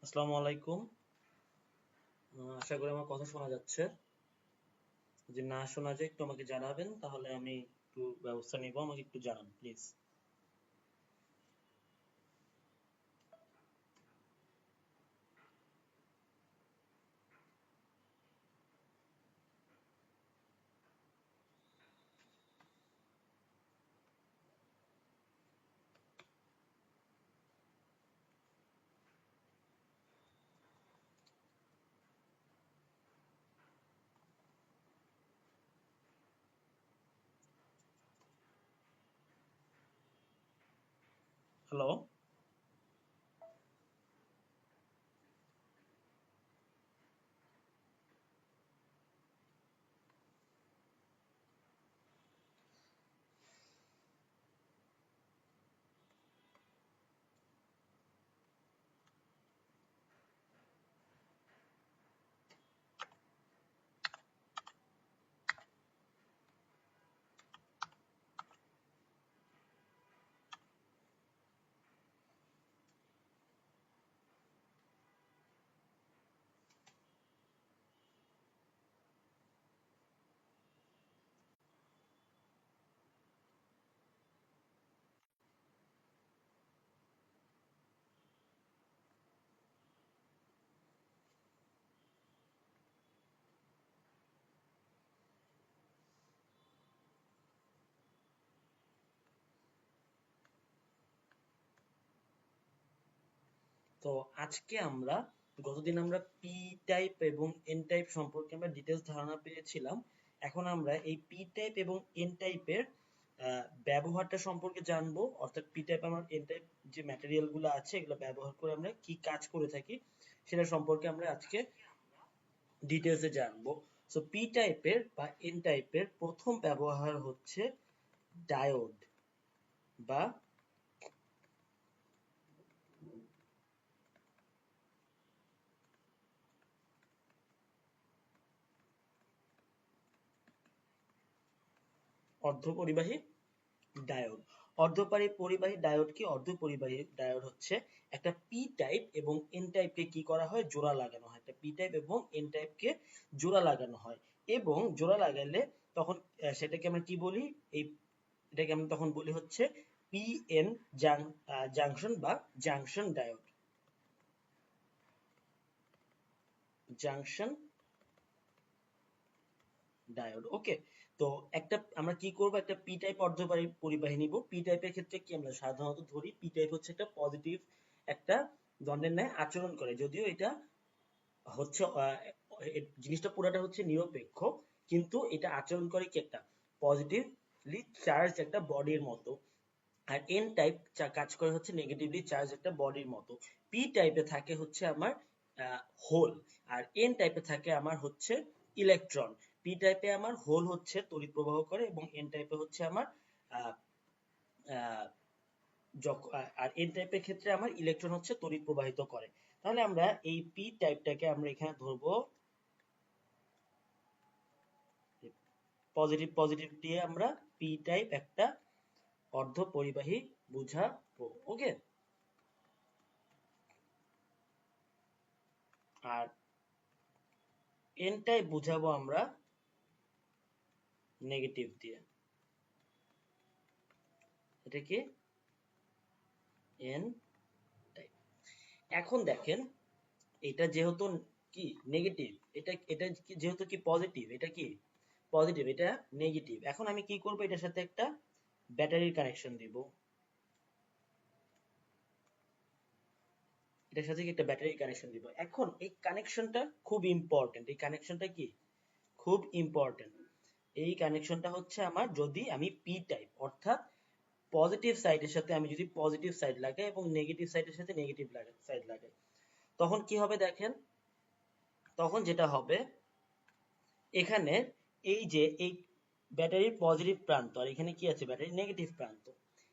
আসসালামু আলাইকুম। আশা করি আমার কথা শোনা যাচ্ছে। যদি না শোনা যায় একটু আমাকে জানাবেন, তাহলে আমি একটু ব্যবস্থা নিব। আমাকে একটু জানান প্লিজ। হ্যালো। তো আজকে আমরা গতদিন আমরা পি টাইপ এবং এন টাইপ সম্পর্কে আমরা ডিটেলস ধারণা পেয়েছিলাম। এখন আমরা এই পি টাইপ এবং এন টাইপের ব্যবহারটা সম্পর্কে জানবো। অর্থাৎ পি টাইপ এবং এন টাইপ যে ম্যাটেরিয়াল গুলো আছে এগুলো ব্যবহার করে আমরা কি কাজ করে থাকি সেটা সম্পর্কে আমরা আজকে ডিটেলসে জানবো। সো পি টাইপের বা এন টাইপের প্রথম ব্যবহার হচ্ছে ডায়োড বা অর্ধপরিবাহী ডায়োড। অর্ধপরিবাহী ডায়োড কি? অর্ধপরিবাহী ডায়োড হচ্ছে একটা পি টাইপ এবং এন টাইপকে কি করা হয়? জোড়া লাগানো হয়। একটা পি টাইপ এবং এন টাইপকে জোড়া লাগানো হয় এবং জোড়া লাগালে তখন সেটাকে আমরা কি বলি? এই এটাকে আমরা তখন বলি হচ্ছে পি এন জাংশন বা junction diode. Junction diode. Okay. তো একটা আমরা কি করব? একটা পি টাইপ পরিবাহী নিব। পি টাইপের ক্ষেত্রে কি আমরা সাধারণত ধরি পি টাইপ হচ্ছে একটা পজিটিভ একটা দণ্ডের ন্যায় আচরণ করে, যদিও এটা হচ্ছে জিনিসটা পুরাটা হচ্ছে নিরপেক্ষ, কিন্তু এটা আচরণ করে কি একটা পজিটিভলি চার্জ একটা বডির মতো। আর এন টাইপ কাজ করে হচ্ছে নেগেটিভলি চার্জ একটা বডির মতো। পি টাইপে থাকে হচ্ছে আমার হোল, আর এন টাইপে থাকে আমার হচ্ছে ইলেকট্রন। পি টাইপে আমার হোল হচ্ছে তড়িৎ প্রবাহ করে এবং এন টাইপে হচ্ছে আমার আহ, আহ, আর এন টাইপের ক্ষেত্রে আমার ইলেকট্রন হচ্ছে তড়িৎ প্রবাহিত করে। তাহলে আমরা এই পি টাইপটাকে আমরা এখানে ধরবো পজিটিভ। পজিটিভ দিয়ে আমরা পি টাইপ একটা অর্ধ পরিবাহী বুঝাবো। ওকে। আর এন টাইপ বুঝাবো আমরা নেগেটিভ দিয়ে। এটা কি? N type. এখন দেখেন, এটা যেহেতু কি নেগেটিভ, এটা এটা যেহেতু কি পজিটিভ, এটা কি পজিটিভ, এটা নেগেটিভ। এখন আমি কি করব? এটার সাথে একটা ব্যাটারির কানেকশন দিব। এটার সাথে কি একটা ব্যাটারির কানেকশন দিব। এখন এই কানেকশনটা খুব ইম্পর্টেন্ট। এই কানেকশনটা কি খুব ইম্পর্টেন্ট। এই কানেকশনটা হচ্ছে আমার, যদি আমি পি টাইপ অর্থাৎ পজিটিভ সাইডের সাথে আমি যদি পজিটিভ সাইড লাগাই এবং নেগেটিভ সাইডের সাথে নেগেটিভ সাইড লাগাই, তখন কি হবে দেখেন? তখন যেটা হবে, এখানে এই যে এই ব্যাটারির পজিটিভ প্রান্ত, আর এখানে কি আছে? ব্যাটারির নেগেটিভ প্রান্ত।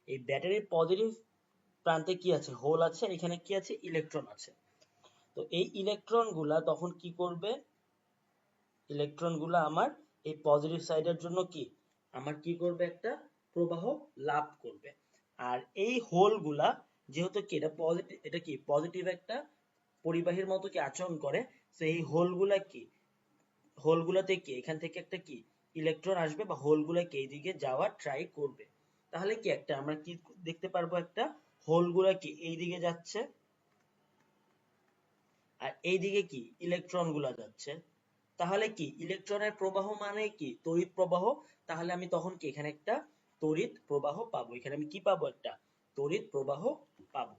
এই ব্যাটারির পজিটিভ প্রান্তে কি আছে? হোল আছে। এখানে কি আছে? ইলেকট্রন আছে। তো এই ইলেকট্রন গুলা তখন কি করবে? ইলেকট্রন গুলা আমার এই পজিটিভ সাইডের জন্য কি আমার কি করবে? একটা প্রবাহ লাভ করবে। আর এই হোল গুলা যেহেতু কি এটা পজিটিভ, এটা কি পজিটিভ একটা পরিবাহীর মতো কি আচরণ করে, সেই হোলগুলা কি, হোলগুলাতে কি এখান থেকে একটা কি ইলেকট্রন আসবে বা হোলগুলাকে এইদিকে যাওয়ার ট্রাই করবে। তাহলে কি একটা আমরা কি দেখতে পারবো, একটা হোলগুলা কি এইদিকে যাচ্ছে আর এইদিকে কি ইলেকট্রন গুলা যাচ্ছে। তাহলে কি ইলেকট্রনের প্রবাহ মানে কি তড়িৎ প্রবাহ। তাহলে আমি তখন কি এখানে একটা তড়িৎ প্রবাহ পাবো, এখানে আমি কি পাবো, একটা তড়িৎ প্রবাহ পাবো।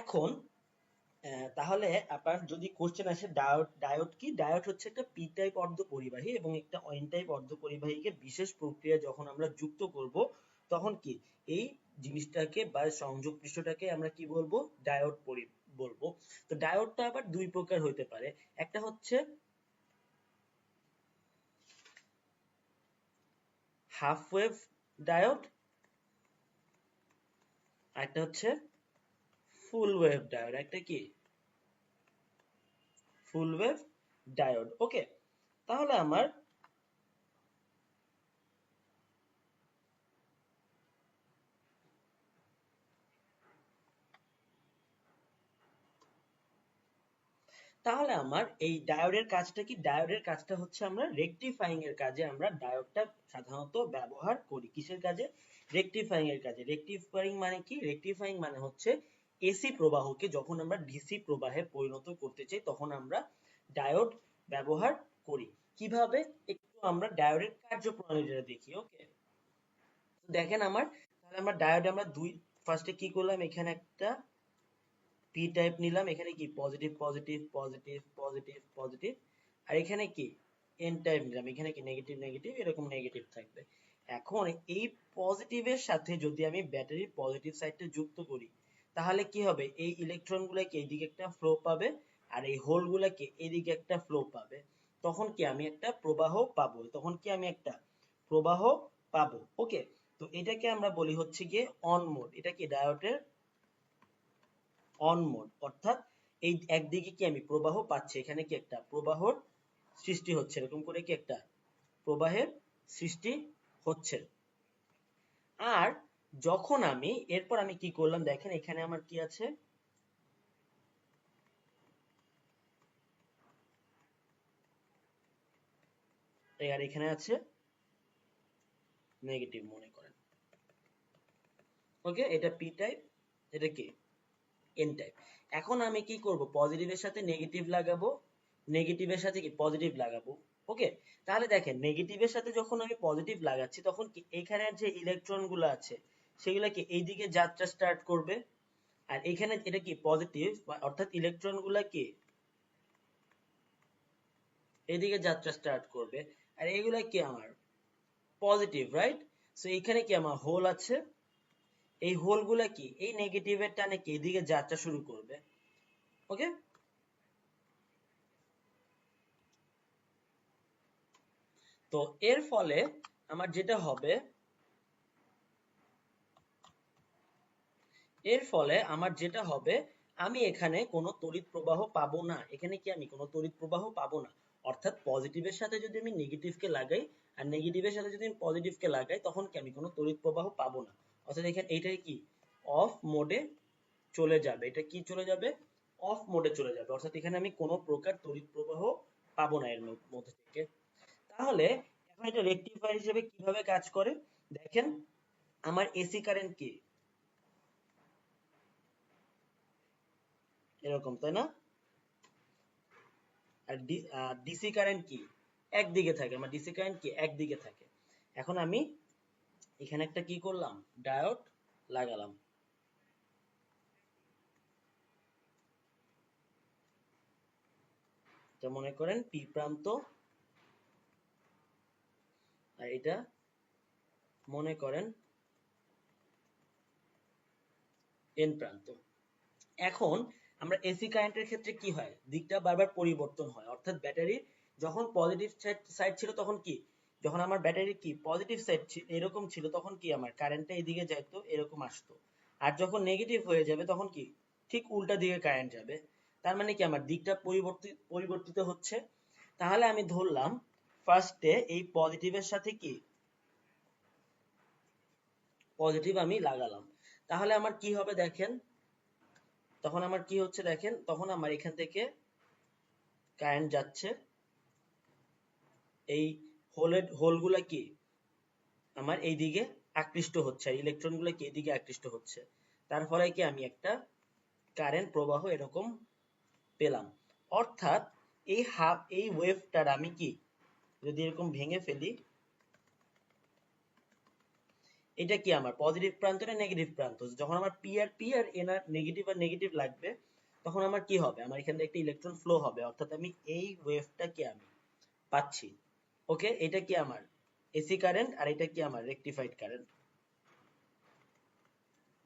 এখন তাহলে আপনার যদি কোশ্চেন আসে ডায়োড, ডায়োড কি, ডায়োড হচ্ছে একটা পি টাইপ অর্ধ পরিবাহী এবং একটা এন টাইপ অর্ধ পরিবাহীকে বিশেষ প্রক্রিয়া যখন আমরা যুক্ত করব তখন কি এই জিনিসটাকে বা সংযোগ পৃষ্ঠটাকে আমরা কি বলবো, ডায়োড বলবো। তো ডায়োডটা আবার দুই প্রকার হইতে পারে, একটা হচ্ছে হাফ ওয়েভ ডায়োড, আর একটা হচ্ছে ফুল ওয়েভ ডায়োড, একটা কি ফুল ওয়েভ ডায়োড। ওকে, তাহলে আমার এই ডায়োডের কাজটা কি, ডায়োডের কাজটা হচ্ছে আমরা রেকটিফাইং এর কাজে আমরা ডায়োডটা সাধারণত ব্যবহার করি। কিসের কাজে, রেকটিফাইং এর কাজে। রেকটিফাইং মানে কি, রেকটিফাইং মানে হচ্ছে এসি প্রবাহকে যখন আমরা ডিসি প্রবাহে পরিণত করতে চাই তখন আমরা ডায়োড ব্যবহার করি। কিভাবে, একটু আমরা ডায়োডের কার্যপ্রণালীটা দেখি। ওকে, দেখেন আমার, তাহলে আমরা ডায়োডে আমরা দুই, ফার্স্টে কি করলাম, এখানে একটা পি টাইপ নিলাম, এখানে কি positive positive positive positive positive, আর এখানে কি এন টাইপ নিলাম, এখানে কি নেগেটিভ নেগেটিভ, এরকম নেগেটিভ থাকবে। এখন এই পজিটিভের সাথে যদি আমি ব্যাটারির পজিটিভ সাইডটা যুক্ত করি তাহলে কি হবে, এই ইলেকট্রন গুলাকে এইদিকে একটা ফ্লো পাবে আর এই হোল গুলাকে এইদিকে একটা ফ্লো পাবে। তখন কি আমি একটা প্রবাহ পাবো, তখন কি আমি একটা প্রবাহ পাবো। ওকে, তো এটাকে আমরা বলি হচ্ছে গিয়ে অন মোড। এটা কি ডায়োডের অন মোড, অর্থাৎ এই একদিকে কি আমি প্রবাহ পাচ্ছি, এখানে কি একটা প্রবাহর সৃষ্টি হচ্ছে, এরকম করে কি একটা প্রবাহের সৃষ্টি হচ্ছে। আর যখন আমি এরপর আমি কি করলাম, দেখেন এখানে আমার কি আছে, আর এখানে আছে নেগেটিভ মনে করেন। ওকে, এটা পি টাইপ, এটা কি এন টাইপ। এখন আমি কি করব, পজিটিভের সাথে নেগেটিভ লাগাবো, নেগেটিভের সাথে কি পজিটিভ লাগাবো। ওকে, তাহলে দেখেন নেগেটিভের সাথে যখন আমি পজিটিভ লাগাচ্ছি তখন কি এখানে যে ইলেকট্রন গুলো আছে সেগুলা কি এইদিকে যাত্রা স্টার্ট করবে, আর এখানে এটা কি পজিটিভ, অর্থাৎ ইলেকট্রন গুলা কি এইদিকে যাত্রা স্টার্ট করবে, আর এগুলা কি আমার পজিটিভ, রাইট। সো এখানে কি আমার হোল আছে, এই হোল গুলা কি এই নেগেটিভের টানে কি এদিকে যাত্রা শুরু করবে। ওকে, তো এর ফলে আমার যেটা হবে, আমি এখানে কোনো তড়িৎ প্রবাহ পাবো না, এখানে কি আমি কোনো তড়িৎ প্রবাহ পাবো না। অর্থাৎ পজিটিভের সাথে যদি আমি নেগেটিভকে লাগাই আর নেগেটিভের সাথে যদি আমি পজিটিভকে লাগাই তখন কি আমি কোনো তড়িৎ প্রবাহ পাবো না। অর্থাৎ এখানে এইটাই কি অফ মোডে চলে যাবে, এটা কি চলে যাবে, অফ মোডে চলে যাবে। অর্থাৎ এখানে আমি কোনো প্রকার তড়িৎ প্রবাহ পাবো না এর মধ্যে থেকে। তাহলে এখন এটা রেকটিফায়ার হিসেবে কিভাবে কাজ করে, দেখেন আমার এসি কারেন্ট কি এরকম, তাই না, আর ডিসি কারেন্ট কি একদিকে থাকে, আমার ডিসি কারেন্ট কি একদিকে থাকে। এখন আমি এখানে একটা কি করলাম, ডায়োড লাগালাম, এটা মনে করেন পি প্রান্ত আর এটা মনে করেন এন প্রান্ত। এখন আমরা এসি কারেন্টের ক্ষেত্রে কি হয়, দিকটা বারবার পরিবর্তন হয়, অর্থাৎ ব্যাটারির যখন পজিটিভ সাইড ছিল তখন কি যখন আমার ব্যাটারি কি পজিটিভ সাইড এরকম ছিল তখন কি আমার কারেন্টটা এদিকে যাইতো, এরকম আসতো। আর যখন নেগেটিভ হয়ে যাবে তখন কি ঠিক উল্টা দিকে কারেন্ট যাবে। তার মানে কি আমার দিকটা পরিবর্তিত হচ্ছে। তাহলে আমি ধরলাম ফার্স্টে এই পজিটিভের সাথে কি পজিটিভ আমি লাগালাম। তাহলে আমার কি হবে দেখেন, তখন আমার কি হচ্ছে দেখেন, তখন আমার এখান থেকে কারেন্ট যাচ্ছে, এই হোলগুলা কি আমার এই দিকে আকৃষ্ট হচ্ছে, আর ইলেকট্রন গুলো কি এদিকে আকৃষ্ট হচ্ছে। তার ফলে কি আমি একটা কারেন্ট প্রবাহ এরকম পেলাম। অর্থাৎ এই ওয়েভটার আমি কি যদি এরকম ভেঙে ফেলি, এটা কি আমার পজিটিভ প্রান্ত না নেগেটিভ প্রান্ত? যখন আমার পি আর এন আর নেগেটিভ লাগবে, তখন আমার কি হবে, আমার এখান থেকে একটা ইলেকট্রন ফ্লো হবে, অর্থাৎ আমি এই ওয়েভটা কি আমি পাচ্ছি। ওকে, এটা কি আমার এসি কারেন্ট আর এটা কি আমার রেকটিফাইড কারেন্ট।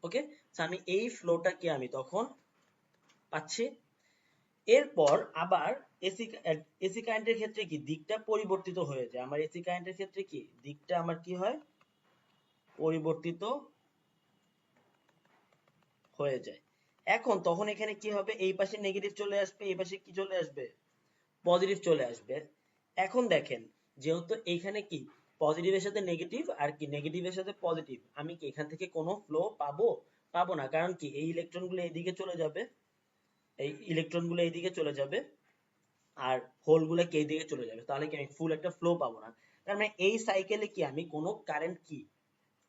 ওকে, আমি এই ফ্লোটা কি আমি তখন পাচ্ছি। এরপর আবার এসি এসি কারেন্টের ক্ষেত্রে কি দিকটা পরিবর্তিত হয়ে যায়, আমার এসি কারেন্টের ক্ষেত্রে কি দিকটা আমার কি হয় পরিবর্তিত হয়ে যায়। এখন তখন এখানে কি হবে, এই পাশে নেগেটিভ চলে আসবে, এই পাশে কি চলে আসবে পজিটিভ চলে আসবে। এখন দেখেন, যেহেতু এইখানে কি পজিটিভের সাথে নেগেটিভ আর কি নেগেটিভের সাথে পজিটিভ, আমি কি এখান থেকে কোনো ফ্লো পাবো? পাবো না, কারণ কি এই ইলেকট্রনগুলো এইদিকে চলে যাবে, এই ইলেকট্রনগুলো এইদিকে চলে যাবে, আর হোলগুলো কি এইদিকে চলে যাবে, তাহলে কি আমি ফুল একটা ফ্লো পাবো না। তার মানে এই সাইকেলে কি আমি কোনো কারেন্ট কি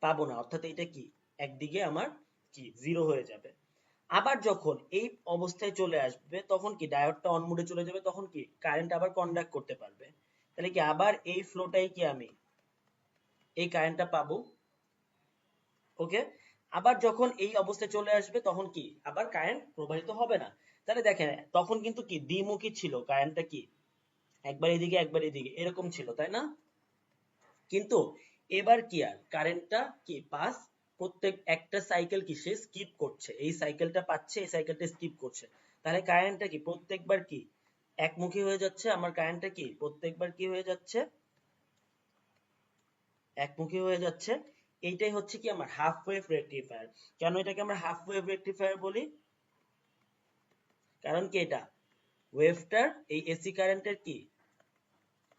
পাবো না, অর্থাৎ এটা কি একদিকে আমার কি জিরো হয়ে যাবে। আবার যখন এই অবস্থায় চলে আসবে তখন কি ডায়োডটা অন মোডে চলে যাবে, তখন কি কারেন্ট আবার কন্ডাক্ট করতে পারবে। তাহলে কি আবার এই ফ্লোটাই কি আমি এই কারেন্টটা পাবো। ওকে, আবার যখন এই অবস্থায় চলে আসবে তখন কি আবার কারেন্ট প্রবাহিত হবে না। তাহলে দেখেন তখন কিন্তু কি দ্বিমুখী ছিল কারেন্টটা, কি একবার এদিকে একবার এদিকে এরকম ছিল, তাই না? কিন্তু এবার কি আর কারেন্টটা কি পাস, প্রত্যেক একটা সাইকেল কি সে স্কিপ করছে, এই সাইকেলটা পাচ্ছে, এই সাইকেলটা স্কিপ করছে। তাহলে কারেন্টটা কি প্রত্যেকবার কি একমুখী হয়ে যাচ্ছে, আমার কারেন্টটা কি প্রত্যেকবার কি হয়ে যাচ্ছে একমুখী হয়ে যাচ্ছে। এইটাই হচ্ছে কি আমার হাফ ওয়েভ রেকটিফায়ার। কেন এটাকে আমরা হাফ ওয়েভ রেকটিফায়ার বলি? কারণ কি এটা ওয়েভটার এই এসি কারেন্টের কি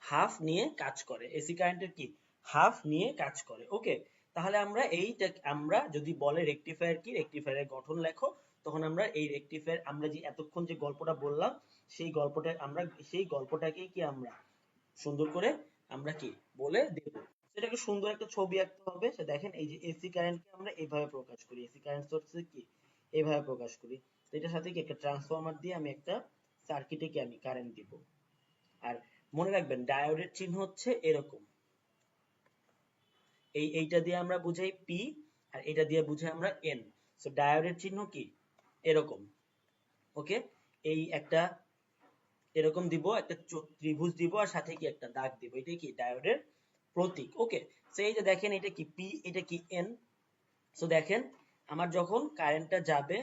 হাফ নিয়ে কাজ করে, এসি কারেন্টের কি হাফ নিয়ে কাজ করে। ওকে, তাহলে আমরা যদি বলে রেকটিফায়ার কি, রেকটিফায়ারের গঠন লেখো, তখন আমরা এই রেকটিফায়ার আমরা যে এতক্ষণ যে গল্পটা বললাম সেই গল্পটাকেই কি আমরা সুন্দর করে আমরা কি বলে দেব। সেটাকে সুন্দর একটা ছবি আঁকতে হবে। সে দেখেন এই যে এসি কারেন্টকে আমরা এইভাবে প্রকাশ করি, এসি কারেন্ট সোর্সে কি এইভাবে প্রকাশ করি। তো এটার সাথে কি একটা ট্রান্সফরমার দিয়ে আমি একটা সার্কিটে কি আমি কারেন্ট দিব। আর মনে রাখবেন ডায়োডের চিহ্ন হচ্ছে এরকম, এইটা দিয়ে আমরা বুঝাই পি, আর এটা দিয়ে বুঝাই আমরা এন। সো ডায়োডের চিহ্ন কি এরকম। ওকে, এই একটা এরকম দিব, একটা ত্রিভুজ দিব, আর সাথে কি একটা দাগ দিব, এটাই কি ডায়োডের প্রতীক। ওকে, সো এই যে দেখেন এটা কি পি, এটা কি এন। সো দেখেন আমার যখন কারেন্টটা যাবে,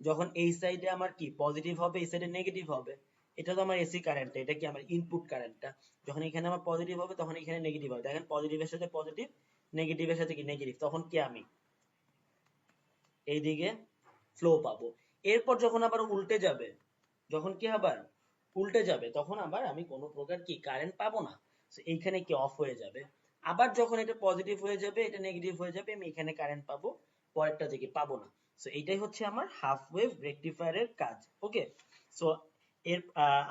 যখন এই সাইডে আমার কি পজিটিভ হবে, এই সাইডে নেগেটিভ হবে, এটা তো আমার এসি কারেন্টটা, এটা কি আমার ইনপুট কারেন্টটা। যখন এখানে আমার পজিটিভ হবে তখন এখানে নেগেটিভ হবে, দেখেন পজিটিভের সাথে পজিটিভ, নেগেটিভের সাথে কি নেগেটিভ, তখন কি আমি এইদিকে ফ্লো পাবো। এরপর যখন আবার উল্টে যাবে, যখন কি আবার উল্টে যাবে তখন আবার আমি কোনো প্রকার কি কারেন্ট পাবো না। So এইখানে কি অফ হয়ে যাবে। আবার যখন এটা পজিটিভ হয়ে যাবে, এটা নেগেটিভ হয়ে যাবে, আমি এখানে কারেন্ট পাবো, পরেরটা থেকে পাবো না। সো এইটাই হচ্ছে আমার হাফ ওয়েভ রেকটিফায়ারের কাজ। ওকে, সো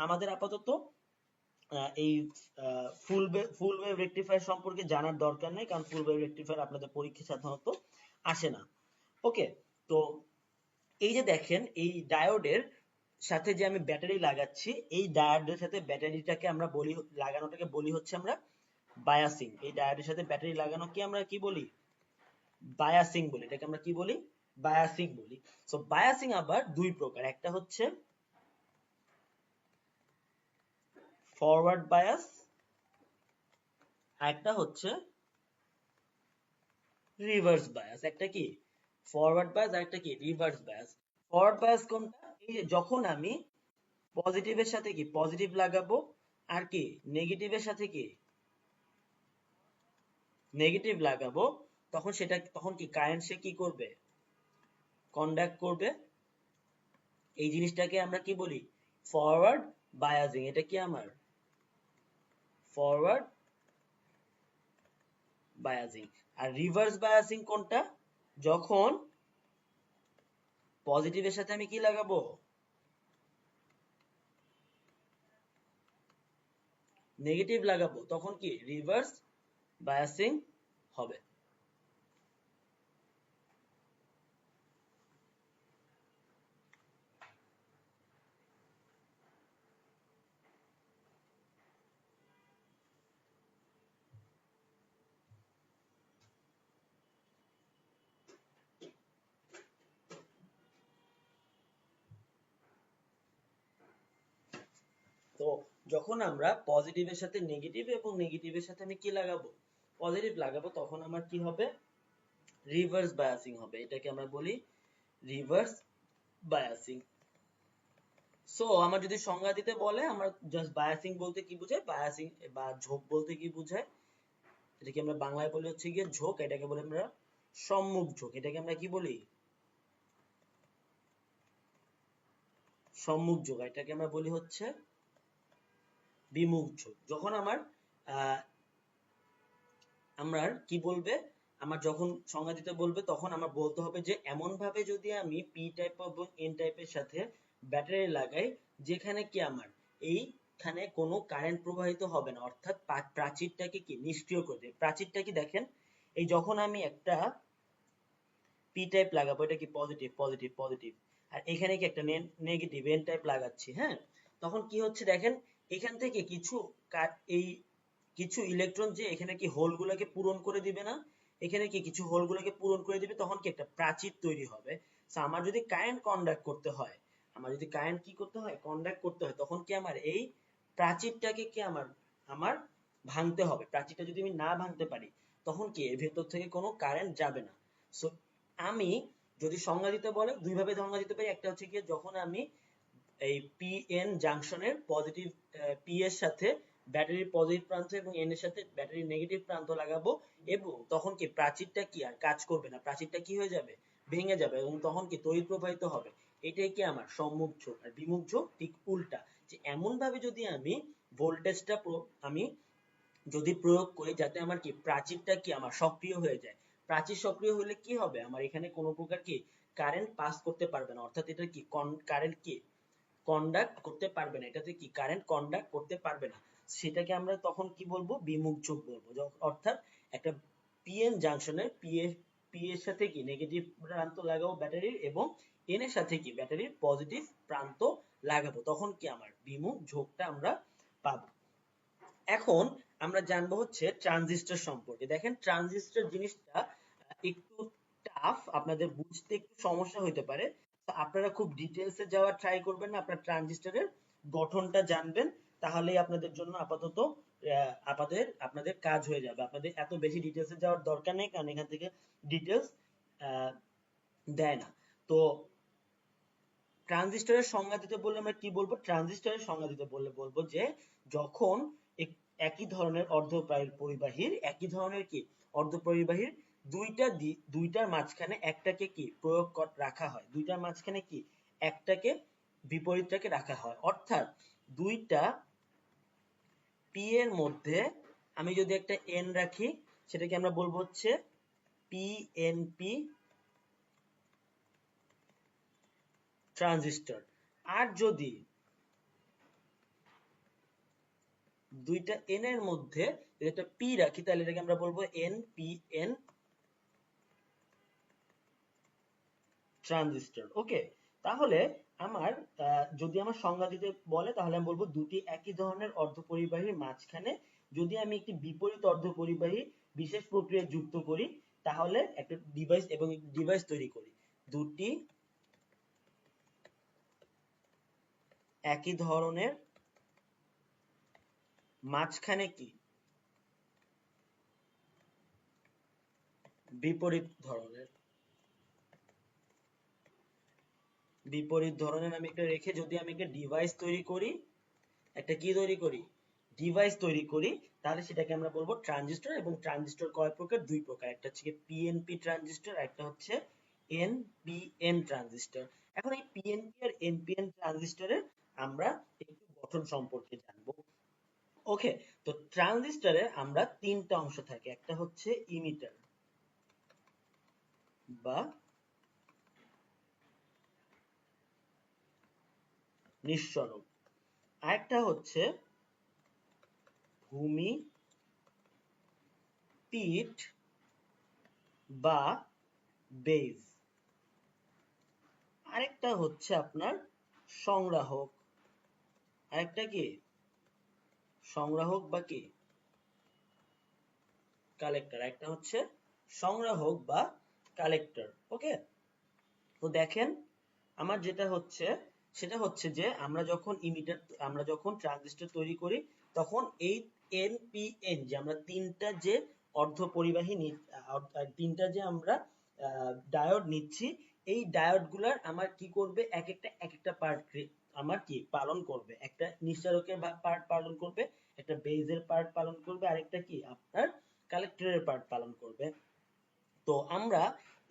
আমাদের আপাতত এই ফুল ওয়েভ রেকটিফায়ার সম্পর্কে জানার দরকার নেই, কারণ ফুল ওয়েভ রেকটিফায়ার আপনাদের পরীক্ষায় সাধারণত আসে না। ওকে, তো এই যে দেখেন এই ডায়োডের সাথে যে আমি ব্যাটারি লাগাচ্ছি, এই ডায়োডের সাথে ব্যাটারিটাকে আমরা বলি, লাগানোটাকে বলি হচ্ছে আমরা বায়াসিং। এই ডায়োডের সাথে ব্যাটারি লাগানো কি আমরা কি বলি বায়াসিং বলি, এটাকে আমরা কি বলি বায়াসিং বলি। সো বায়াসিং আবার দুই প্রকার, একটা হচ্ছে ফরওয়ার্ড বায়াস, আর একটা হচ্ছে রিভার্স বায়াস। একটা কি ফরওয়ার্ড বায়াস আর একটা কি রিভার্স বায়াস। ফরওয়ার্ড বায়াস কোনটা, এই যে যখন আমি পজিটিভের সাথে কি পজিটিভ লাগাবো, আর কি নেগেটিভের সাথে কি নেগেটিভ লাগাবো তখন কি কারেন্ট সে কি করবে, কন্ডাক্ট করবে। এই জিনিসটাকে আমরা কি বলি, ফরওয়ার্ড বায়াজিং। এটা কি আমার ফরওয়ার্ড বায়াজিং। আর রিভার্স বায়াজিং কোনটা, যখন পজিটিভের সাথে আমি কি লাগাবো, নেগেটিভ লাগাবো, তখন কি রিভার্স বায়াসিং হবে। তো যখন আমরা পজিটিভের সাথে নেগেটিভ এবং নেগেটিভের সাথে আমি কি লাগাবো, পজিটিভ লাগাবো, তখন আমার কি হবে, রিভার্স বায়াসিং হবে। এটাকে আমরা বলি রিভার্স বায়াসিং। সো আমার যদি সংজ্ঞা দিতে বলে, আমরা জাস্ট বায়াসিং বলতে কি বোঝায়, বায়াসিং বা ঝোঁক বলতে কি বোঝায়, এটাকে আমরা বাংলায় বলি হচ্ছে গিয়ে ঝোঁক। এটাকে বলি আমরা সম্মুখ ঝোঁক। এটাকে আমরা কি বলি, সম্মুখ ঝোঁক। এটাকে আমরা বলি হচ্ছে বিমুখ ঝোঁক। যখন আমার কি বলবে, আমার যখন সংজ্ঞা দিতে বলবে, তখন আমার বলতে হবে যে এমন ভাবে যদি আমি পি টাইপ এবং এন টাইপের সাথে ব্যাটারি লাগাই, যেখানে কি আমার এইখানে কোনো কারেন্ট প্রবাহিত হবে না, অর্থাৎ প্রাচীরটাকে কি নিষ্ক্রিয় করে দেবে। প্রাচীরটা কি দেখেন, এই যখন আমি একটা পি টাইপ লাগাবো, এটা কি পজিটিভ পজিটিভ পজিটিভ, আর এখানে কি একটা নেগেটিভ এন টাইপ লাগাচ্ছি, হ্যাঁ, তখন কি হচ্ছে দেখেন, এখান থেকে এই কিছু ইলেকট্রন যে এখানে কি হোল গুলাকে পূরণ করে দিবে না, এখানে কি কিছু হোল গুলাকে পূরণ করে দিবে, তখন কি একটা প্রাচীর তৈরি হবে। আমার যদি কারেন্ট কন্ডাক্ট করতে হয়, আমার যদি কারেন্ট কি করতে হয়, কন্ডাক্ট করতে হয়, তখন কি আমার এই প্রাচীরটাকে কি আমার ভাঙতে হবে। প্রাচীরটা যদি আমি না ভাঙতে পারি, তখন কি এর ভেতর থেকে কোনো কারেন্ট যাবে না। সো আমি যদি সংজ্ঞা দিতে বলে, দুই ভাবে সংজ্ঞা দিতে পারি। একটা হচ্ছে গিয়ে যখন আমি এই পি এন জাংশনের পজিটিভ পি এর সাথে ব্যাটারির পজিটিভ প্রান্ত এবং এন এর সাথে ব্যাটারির নেগেটিভ প্রান্ত লাগাবো, এবং তখন কি প্রাচীরটা কি আর কাজ করবে না, প্রাচীরটা কি হয়ে যাবে, ভেঙে যাবে, এবং তখন কি তড়িৎ প্রবাহিত হবে। এটাই কি আমার সম্মুখ ঝোঁক। আর বিমুখ ঝোঁক ঠিক উল্টা, যে এমন ভাবে যদি আমি ভোল্টেজটা আমি যদি প্রয়োগ করি যাতে আমার কি প্রাচীরটা কি আমার সক্রিয় হয়ে যায়। প্রাচীর সক্রিয় হলে কি হবে, আমার এখানে কোনো প্রকার কি কারেন্ট পাস করতে পারবে না, অর্থাৎ এটা কি কারেন্ট কি কন্ডাক্ট করতে পারবে না, এটাতে কি কারেন্ট কন্ডাক্ট করতে পারবে না। সেটাকে আমরা তখন কি বলবো, বিমুখ ঝোঁক বলবো। অর্থাৎ একটা পিএন জাংশনের পি এর সাথে কি নেগেটিভ প্রান্ত লাগাবো ব্যাটারির, এবং এন এর সাথে কি ব্যাটারির পজিটিভ প্রান্ত লাগাবো, তখন কি আমার বিমুখ ঝোঁকটা আমরা পাবো। এখন আমরা জানবো হচ্ছে ট্রানজিস্টর সম্পর্কে। দেখেন ট্রানজিস্টর জিনিসটা একটু টাফ, আপনাদের বুঝতে একটু সমস্যা হতে পারে। তো আপনারা খুব ডিটেলসে যাওয়ার ট্রাই করবেন না, আপনার ট্রানজিস্টরের গঠনটা জানবেন, তাহলেই আপনাদের জন্য আপাতত আপনাদের কাজ হয়ে যাবে। আপনাদের এত বেশি ডিটেলসে যাওয়ার দরকার নেই, কারণ এখান থেকে ডিটেলস দেয় না। তো ট্রানজিস্টরের সংজ্ঞা দিতে বললে আমরা কি বলবো, ট্রানজিস্টরের সংজ্ঞা দিতে বললে বলবো যে যখন একই ধরনের অর্ধপরিবাহীর দুইটার মাঝখানে একটাকে কি প্রয়োগ রাখা হয়, দুইটার মাঝখানে কি একটাকে বিপরীতটাকে রাখা হয়, অর্থাৎ দুইটা পি এর মধ্যে আমি যদি একটা এন রাখি, সেটাকে আমরা বলবো হচ্ছে পিএনপি ট্রানজিস্টর। আর যদি দুইটা এন এর মধ্যে একটা পি রাখি, তাহলে এটাকে আমরা বলবো এনপিএন ট্রানজিস্টর। ওকে, তাহলে আমার যদি আমার সংজ্ঞা দিতে বলে, তাহলে আমি বলবো দুটি একই ধরনের অর্ধপরিবাহীর মাঝখানে যদি আমি একটি বিপরীত অর্ধপরিবাহী বিশেষ প্রক্রিয়া যুক্ত করি, তাহলে একটা ডিভাইস তৈরি করি। দুটি একই ধরনের মাঝখানে কি বিপরীত ধরনের আমি একটা রেখে যদি আমি একটা ডিভাইস তৈরি করি, একটা কি তৈরি করি, ডিভাইস তৈরি করি, তাহলে সেটাকে আমরা বলবো ট্রানজিস্টর। এবং ট্রানজিস্টর কয় প্রকার? দুই প্রকার, একটা হচ্ছে পিএনপি ট্রানজিস্টর, একটা হচ্ছে এনপিএন ট্রানজিস্টর। এখন এই পিএনপি আর এনপিএন ট্রানজিস্টরের আমরা একটু গঠন সম্পর্কে জানবো। ওকে, তো ট্রানজিস্টরে আমরা তিনটা অংশ থাকে, একটা হচ্ছে ইমিটার বা নিঃসরণ, আরেকটা হচ্ছে ভূমি, পিট বা বেজ, আরেকটা হচ্ছে আপনার সংগ্রাহক। আরেকটা কি? সংগ্রাহক বা কি? কালেক্টর। একটা হচ্ছে সংগ্রাহক বা কালেক্টর। ওকে, তো দেখেন আমার যেটা হচ্ছে সেটা হচ্ছে যে আমরা যখন ট্রানজিস্টর তৈরি করি, তখন এই এনপিএন যে আমরা তিনটা যে অর্ধ পরিবাহী তিনটা যে আমরা ডায়োড নিচ্ছি, এই ডায়োড গুলার আমার কি করবে, এক একটা পার্ট আমার কি পালন করবে। একটা নিঃসারকের পার্ট পালন করবে, একটা বেজের পার্ট পালন করবে, আরেকটা কি আপনার কালেক্টরের পার্ট পালন করবে। তো আমরা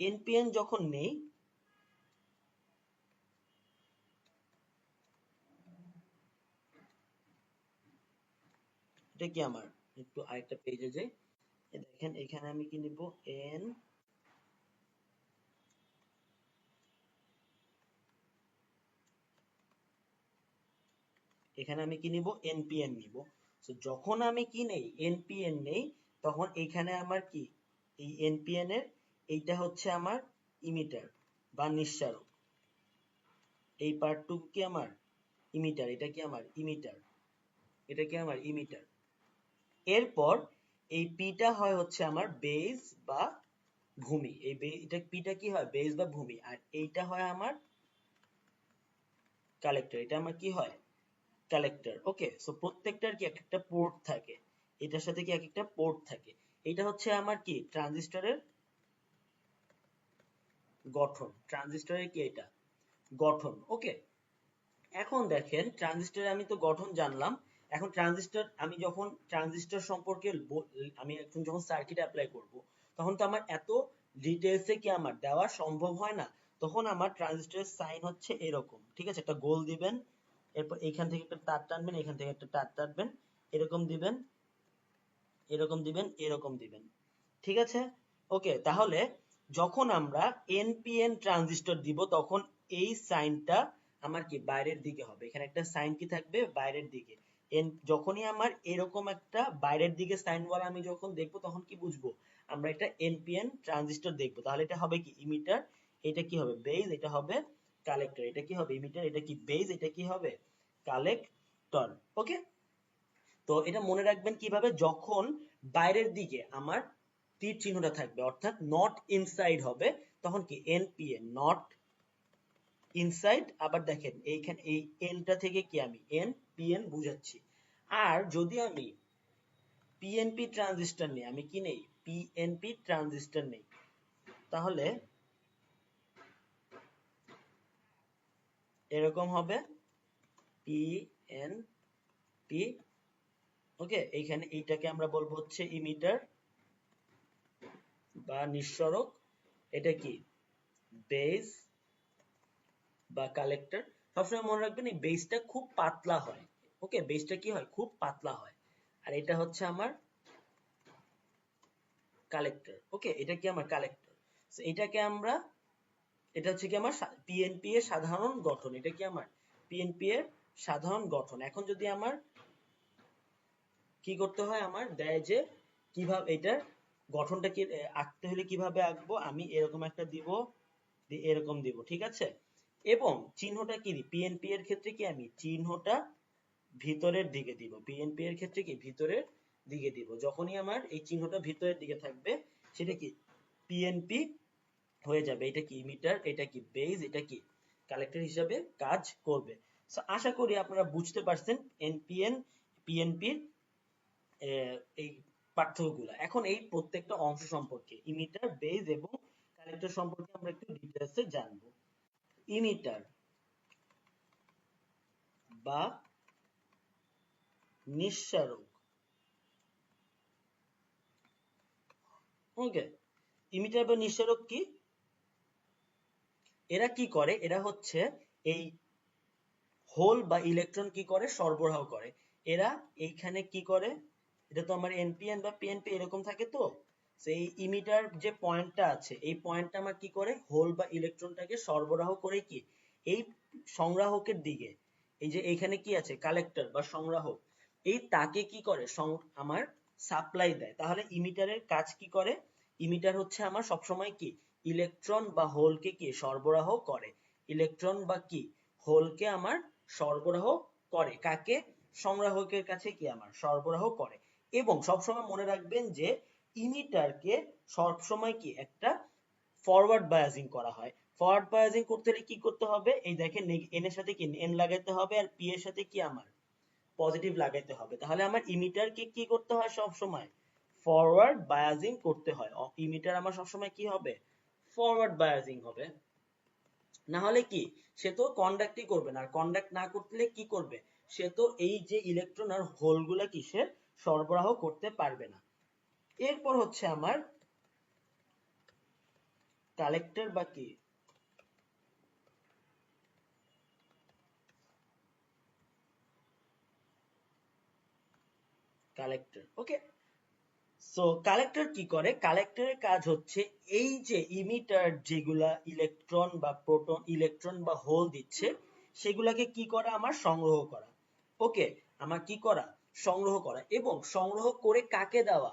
এনপিএন যখন নেই, এটা কি আমার একটু আরেকটা পেজে যাই, দেখেন এখানে আমি কি নিব, এন, এখানে আমি কি নিব, এনপিএন নিব। তো যখন আমি কি নেই, এনপিএন নেই, তখন এখানে আমার কি, এই এনপিএন এর এইটা হচ্ছে আমার ইমিটার বা নিঃসারক, এই পার্টটুকু কি আমার ইমিটার, এটা কি আমার ইমিটার, এটা কি আমার ইমিটার। এরপর এই পিটা হয় হচ্ছে আমার বেজ বা ভূমি, এটা পিটা কি হয়, বেজ বা ভূমি, আর এইটা হয় আমার কালেক্টর, এটা আমার কি হয়, কালেক্টর। ওকে, সো প্রত্যেকটার কি এক একটা পোর্ট থাকে, এটার সাথে কি এক একটা পোর্ট থাকে। এটা হচ্ছে আমার কি ট্রানজিস্টরের গঠন, ট্রানজিস্টরের কি এটা গঠন। ওকে, এখন দেখেন ট্রানজিস্টরের আমি তো গঠন জানলাম। এখন আমি যখন ট্রানজিস্টর সম্পর্কে আমি এখন যখন সার্কিট অ্যাপ্লাই করব, তখন তো আমার এত ডিটেলসে কি আমার দেওয়া সম্ভব হয় না। তখন আমার ট্রানজিস্টরের সাইন হচ্ছে এরকম, ঠিক আছে, একটা গোল দিবেন, এরপর এখান থেকে একটা তার টানবেন, এখান থেকে একটা তার টানবেন, এরকম দিবেন, এরকম দিবেন, এরকম দিবেন, ঠিক আছে। ওকে, তাহলে যখন আমরা এনপিএন ট্রানজিস্টর দিব, তখন এই সাইনটা আমার কি বাইরের দিকে হবে, এখানে একটা সাইন কি থাকবে বাইরের দিকে। যখনই আমার এরকম একটা বাইরের দিকে সাইন বলা আমি যখন দেখবো, তখন কি বুঝবো, আমরা একটা এনপিএন ট্রানজিস্টর দেখবো। তাহলে এটা হবে কি ইমিটার, এটা কি হবে বেজ, এটা হবে কালেক্টর। এটা কি হবে ইমিটার, এটা কি বেজ, এটা কি হবে কালেক্টর। ওকে, তো এটা মনে রাখবেন কিভাবে, যখন বাইরের দিকে আমার তীর চিহ্নটা থাকবে, অর্থাৎ নট ইনসাইড হবে, তখন কি এনপিএন নট ইনসাইড। আবার দেখেন এইখানে এই এনটা থেকে কি আমি এন পিএন বুঝাচ্ছি। আর যদি আমি পিএনপি ট্রানজিস্টর নেই, আমি কি নেই, পিএনপি ট্রানজিস্টর নেই, তাহলে এরকম হবে পিএনপি। ওকে, এইখানে এইটাকে আমরা বলবো হচ্ছে ইমিটার বা নিঃসরক, এটা কি বেস বা কালেক্টর। সবসময় মনে রাখবেন এই বেসটা খুব পাতলা হয়। ওকে, বেসটা কি হয়, খুব পাতলা হয়। আর এটা হচ্ছে আমার কালেক্টর। ওকে, এটা কি আমার কালেক্টর। এটাকে আমরা, এটা হচ্ছে কি আমার পিএনপি এর সাধারণ গঠন, এটা কি আমার পিএনপি এর সাধারণ গঠন। এখন যদি আমার কি করতে হয়, আমার দেয় যে কিভাবে এটার গঠনটা কি আঁকতে হলে কিভাবে আঁকবো, আমি এরকম একটা দিব, এরকম দিব, ঠিক আছে। এবং চিহ্নটা কি দিই, পিএনপি এর ক্ষেত্রে কি আমি চিহ্নটা ভিতরের দিকে দিব, পিএনপি এর ক্ষেত্রে কি ভিতরের দিকে দিব। যখনই আমার এই চিহ্নটা ভিতরের দিকে থাকবে, সেটা কি পিএনপি হয়ে যাবে। এটা কি ইমিটার, এটা কি বেজ, এটা কি কালেক্টর হিসাবে কাজ করবে। সো আশা করি আপনারা বুঝতে পারছেন এনপিএন পিএনপির এই পার্থক্যগুলো। এখন এই প্রত্যেকটা অংশ সম্পর্কে ইমিটার বেজ এবং কালেক্টর সম্পর্কে আমরা একটু ডিটেইলসে জানবো। ইমিটার বা নিঃসারক। ওকে, ইমিটার বা নিঃসারক কি? এরা কি করে, এরা হচ্ছে এই হোল বা ইলেকট্রন কি করে সরবরাহ করে। এরা এইখানে কি করে, এটা তো আমার এনপিএন বা পিএনপি এরকম থাকে, তো সেই ইমিটার যে পয়েন্টটা আছে এই পয়েন্টটা আমার কি করে হোল বা ইলেকট্রনটাকে সরবরাহ করে কি এই সংগ্রাহকের দিকে। এই যে এইখানে কি আছে কালেক্টর বা সংগ্রাহক, এই তাকে কি করে আমার সাপ্লাই দেয়। তাহলে ইমিটারের কাজ কি করে, ইমিটার হচ্ছে আমার সবসময় কি ইলেকট্রন বা হোলকে কি সরবরাহ করে। ইলেকট্রন বা কি হোলকে আমার সরবরাহ করে, কাকে? সংগ্রাহকের কাছে কি আমার সরবরাহ করে। এবং সবসময় মনে রাখবেন যে ইমিটারকে সবসময় কি একটা ফরওয়ার্ড বায়াজিং করা হয়। ফরওয়ার্ড বায়াজিং করতে হলে কি করতে হবে, এই দেখেন এন এর সাথে কি এন লাগাইতে হবে আর পি এর সাথে কি আমার পজিটিভ লাগাইতে হবে। তাহলে আমার ইমিটারকে কি করতে হয় সব সময় ফরওয়ার্ড বায়াজিং করতে হয়। ইমিটার আমার সব সময় কি হবে ফরওয়ার্ড বায়াজিং হবে। না হলে কি সে তো কন্ডাক্টই করবে না, আর কন্ডাক্ট না করলে কি করবে, সে তো এই যে ইলেকট্রন আর হোল গুলা কি সে সরবরাহ করতে পারবে না। এরপর হচ্ছে আমার কালেক্টর বা কি কালেক্টর। ওকে, সো কালেক্টর কি করে, কালেক্টরের কাজ হচ্ছে এই যে ইমিটার যেগুলা ইলেকট্রন বা প্রোটন ইলেকট্রন বা হোল দিচ্ছে সেগুলাকে কি করা আমার সংগ্রহ করা। ওকে, আমার কি করা সংগ্রহ করা, এবং সংগ্রহ করে কাকে দেওয়া,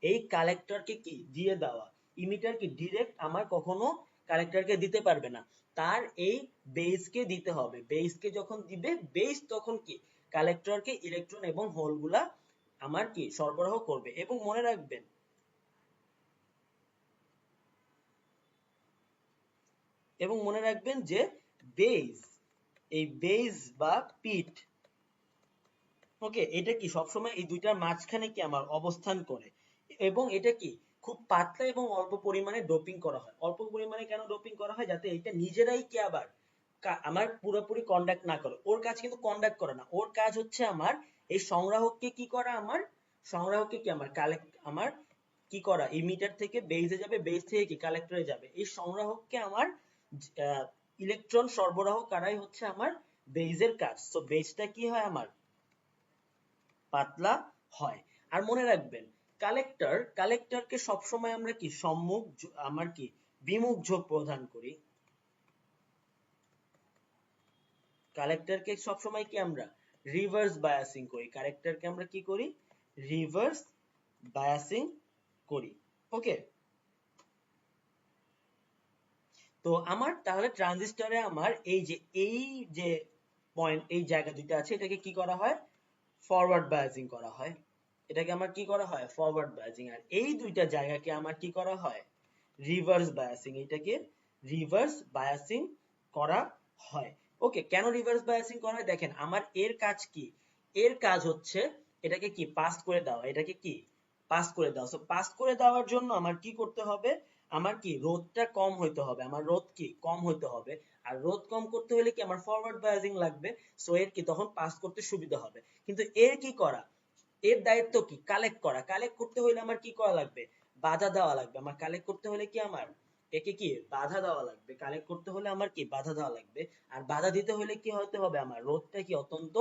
এই কালেক্টরকে কি দিয়ে দেওয়া। ইমিটার কি ডিরেক্ট আমার কখনো কালেক্টরকে দিতে পারবে না, তার এই বেসকে দিতে হবে। বেসকে যখন দিবে বেস তখন কি কালেক্টরকে ইলেকট্রন এবং হোল গুলা আমার কি সরবরাহ করবে। এবং মনে রাখবেন, এবং মনে রাখবেন যে বেস, এই বেস বা পিট, ওকে, এটা কি সবসময় এই দুইটার মাঝখানে কি আমার অবস্থান করে। এবং এটা কি খুব পাতলা এবং অল্প পরিমাণে ডোপিং করা হয়। অল্প পরিমাণে কেন ডোপিং করা হয়, যাতে এটা নিজেরাই কি আবার আমার পুরোপুরি কন্ডাক্ট না করে। ওর কাজ কিন্তু কন্ডাক্ট করে না, ওর কাজ হচ্ছে আমার এই সংগ্রাহককে কি করা, আমার সংগ্রাহককে কি আমার কালেক্ট আমার কি করা, ইমিটার থেকে বেসে যাবে, বেস থেকে কি কালেক্টরে যাবে। এই সংগ্রাহককে আমার ইলেকট্রন সরবরাহ করাই হচ্ছে আমার বেসের কাজ। তো বেসটা কি হয় আমার পাতলা হয়। আর মনে রাখবেন কালেক্টর, কালেক্টরকে সবসময় আমরা কি সম্মুখ আমার কি বিমুখ ঝোঁক প্রদান করি। কালেক্টরকে সবসময় কি আমরা রিভার্স বায়াসিং করি, কালেক্টরকে আমরা কি করি রিভার্স বায়াসিং করি। ওকে, তো আমার তাহলে ট্রানজিস্টরে আমার এই যে পয়েন্ট এই জায়গা দুইটা আছে এটাকে কি করা হয় ফরওয়ার্ড বায়াসিং করা হয়। এটাকে আমার কি করা হয় ফরওয়ার্ড বায়াসিং। আর এই দুইটা জায়গাকে আমার কি করা হয় রিভার্স বায়াসিং, এটাকে রিভার্স বায়াসিং করা হয়। ওকে, কেন রিভার্স বায়াসিং করা হয়, দেখেন আমার এর কাজ কি, এর কাজ হচ্ছে এটাকে কি পাস করে দেওয়া, এটাকে কি পাস করে দেওয়া। সো পাস করে দেওয়ার জন্য আমার কি করতে হবে, আমার কি রোধটা কম হইতে হবে, আমার রোধ কি কম হইতে হবে। আর রোধ কম করতে হলে কি আমার ফরওয়ার্ড বায়াসিং লাগবে। সো এর কি তখন পাস করতে সুবিধা হবে। কিন্তু এর কি করা, এর দায়িত্ব কি কালেক্ট করা। কালেক্ট করতে হলে আমার কি করা লাগবে বাধা দেওয়া লাগবে। আমার কালেক্ট করতে হলে কি আমার একে কি বাধা দেওয়া লাগবে। কালেক্ট করতে হলে আমার কি বাধা দেওয়া লাগবে। আর বাধা দিতে হলে কি হতে হবে, আমার রোধটা কি অত্যন্ত